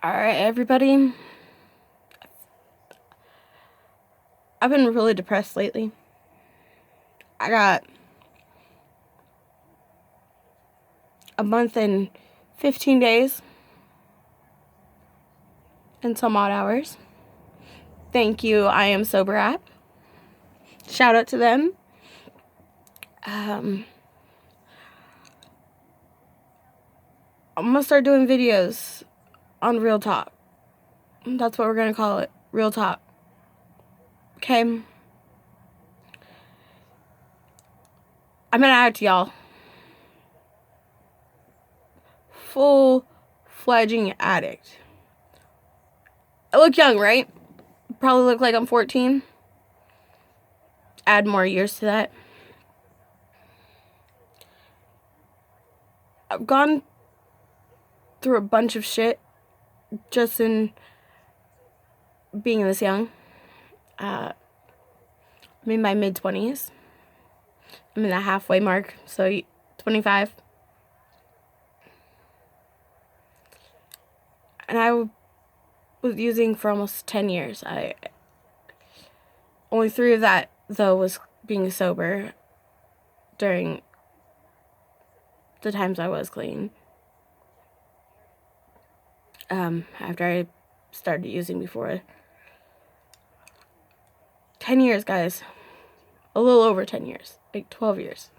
Alright, everybody. I've been really depressed lately. I got a month and 15 days and some odd hours. Thank you, I Am Sober app. Shout out to them. I'm gonna start doing videos on Real Talk. That's what we're gonna call it. Real Talk. Okay? I'm an addict, y'all. Full-fledging addict. I look young, right? Probably look like I'm 14. Add more years to that. I've gone through a bunch of shit just in being this young. I'm in my mid-20s. I'm in the halfway mark, so 25. And I was using for almost 10 years. Only 3 of that, though, was being sober during the times I was clean. After I started using before. 10 years, guys. A little over 10 years. Like 12 years.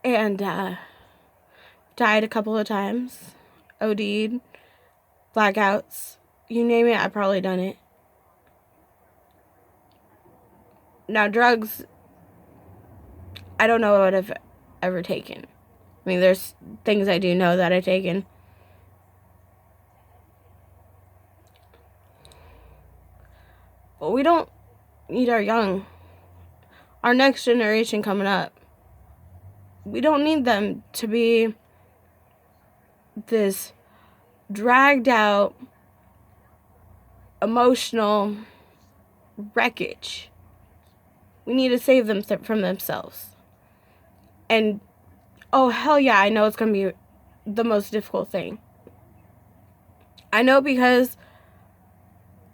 And, died a couple of times. OD'd. Blackouts. You name it, I've probably done it. Now, drugs, I don't know what I've ever taken. I mean, there's things I do know that I've taken. But we don't need our next generation coming up. We don't need them to be this dragged out, emotional wreckage. We need to save them from themselves. And, oh, hell yeah, I know it's going to be the most difficult thing. I know because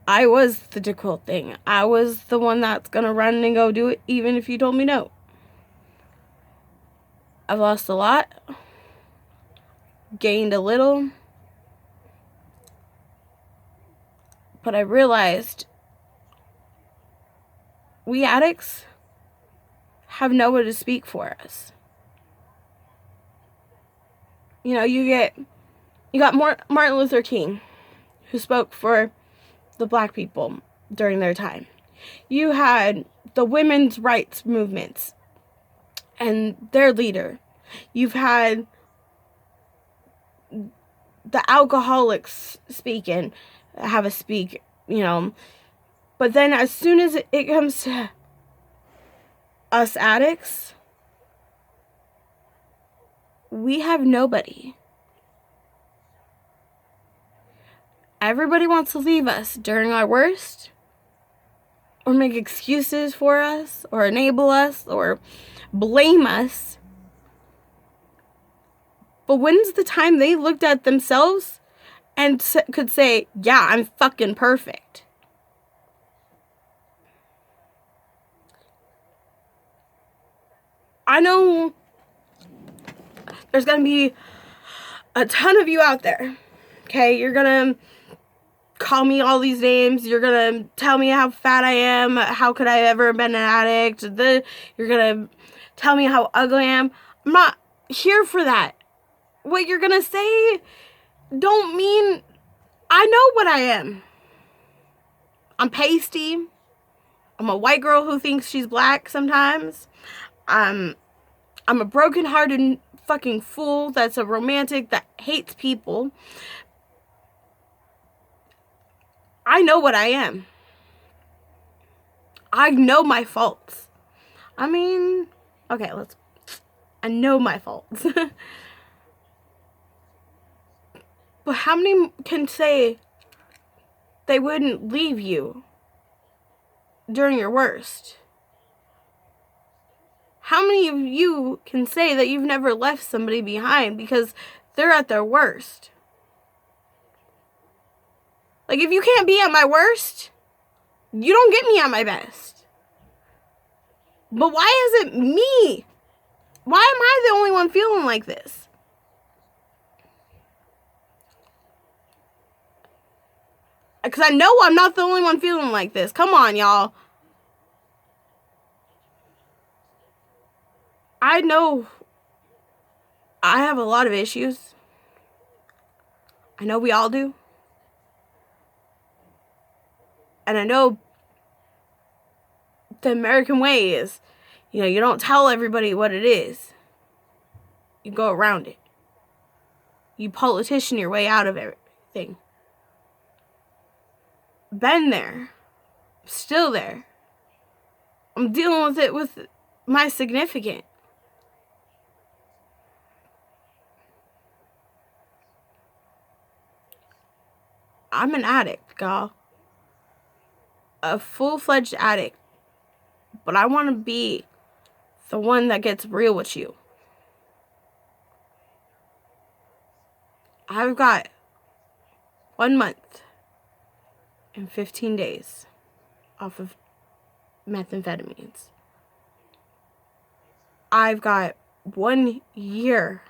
I was the difficult thing. I was the one that's going to run and go do it, even if you told me no. I've lost a lot. Gained a little. But I realized we addicts have no one to speak for us. You know, you got Martin Luther King, who spoke for the black people during their time. You had the women's rights movements and their leader. You've had the alcoholics have a speak, you know. But then as soon as it comes to us addicts, we have nobody. Everybody wants to leave us during our worst, or make excuses for us, or enable us, or blame us. But when's the time they looked at themselves and could say, yeah, I'm fucking perfect? I know there's going to be a ton of you out there, okay? You're going to call me all these names. You're going to tell me how fat I am. How could I ever have been an addict? You're going to tell me how ugly I am. I'm not here for that. What you're going to say don't mean I know what I am. I'm pasty. I'm a white girl who thinks she's black sometimes. I'm a broken-hearted fucking fool that's a romantic that hates people. I know what I am. I know my faults. I mean, okay, I know my faults. But how many can say they wouldn't leave you during your worst? How many of you can say that you've never left somebody behind because they're at their worst? Like, if you can't be at my worst, you don't get me at my best. But why is it me? Why am I the only one feeling like this? Because I know I'm not the only one feeling like this. Come on, y'all. I know I have a lot of issues. I know we all do. And I know the American way is, you don't tell everybody what it is. You go around it. You politician your way out of everything. Been there. Still there. I'm dealing with it with my significant. I'm an addict, y'all. A full-fledged addict. But I want to be the one that gets real with you. I've got 1 month and 15 days off of methamphetamines. I've got 1 year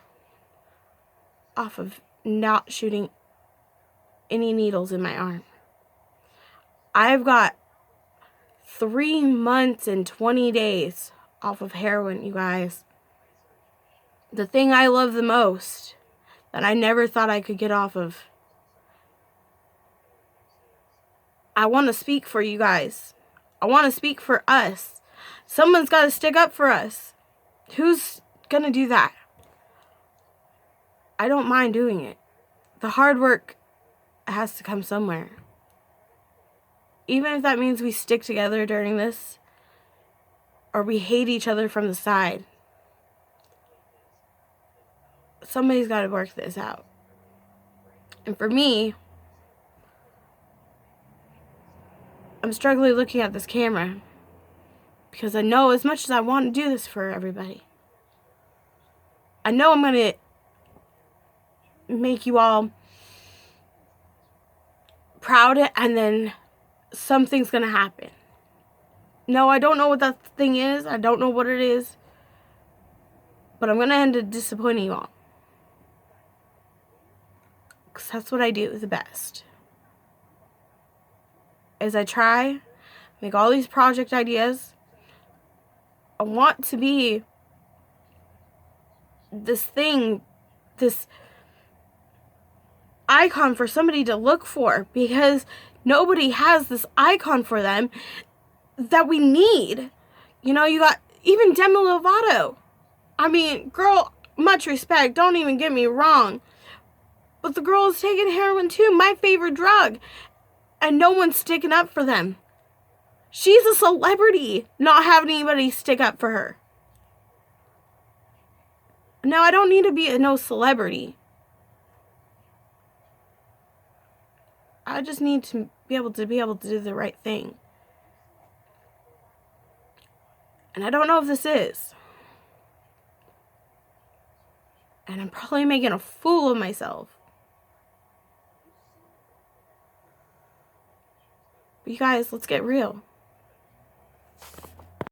off of not shooting any needles in my arm. I've got 3 months and 20 days off of heroin, you guys. The thing I love the most that I never thought I could get off of. I want to speak for you guys. I want to speak for us. Someone's got to stick up for us. Who's going to do that? I don't mind doing it. The hard work has to come somewhere. Even if that means we stick together during this, or we hate each other from the side. Somebody's got to work this out. And for me, I'm struggling looking at this camera because I know as much as I want to do this for everybody, I know I'm going to make you all proud, and then something's going to happen. No, I don't know what that thing is. I don't know what it is. But I'm going to end up disappointing you all. Because that's what I do the best. As I try, make all these project ideas. I want to be this thing, this icon for somebody to look for, because nobody has this icon for them that we need. You got even Demi Lovato. I mean, girl, much respect, don't even get me wrong, but the girl is taking heroin too, my favorite drug, and no one's sticking up for them. She's a celebrity, not having anybody stick up for her. Now, I don't need to be no celebrity. I just need to be able to do the right thing. And I don't know if this is. And I'm probably making a fool of myself. But you guys, let's get real.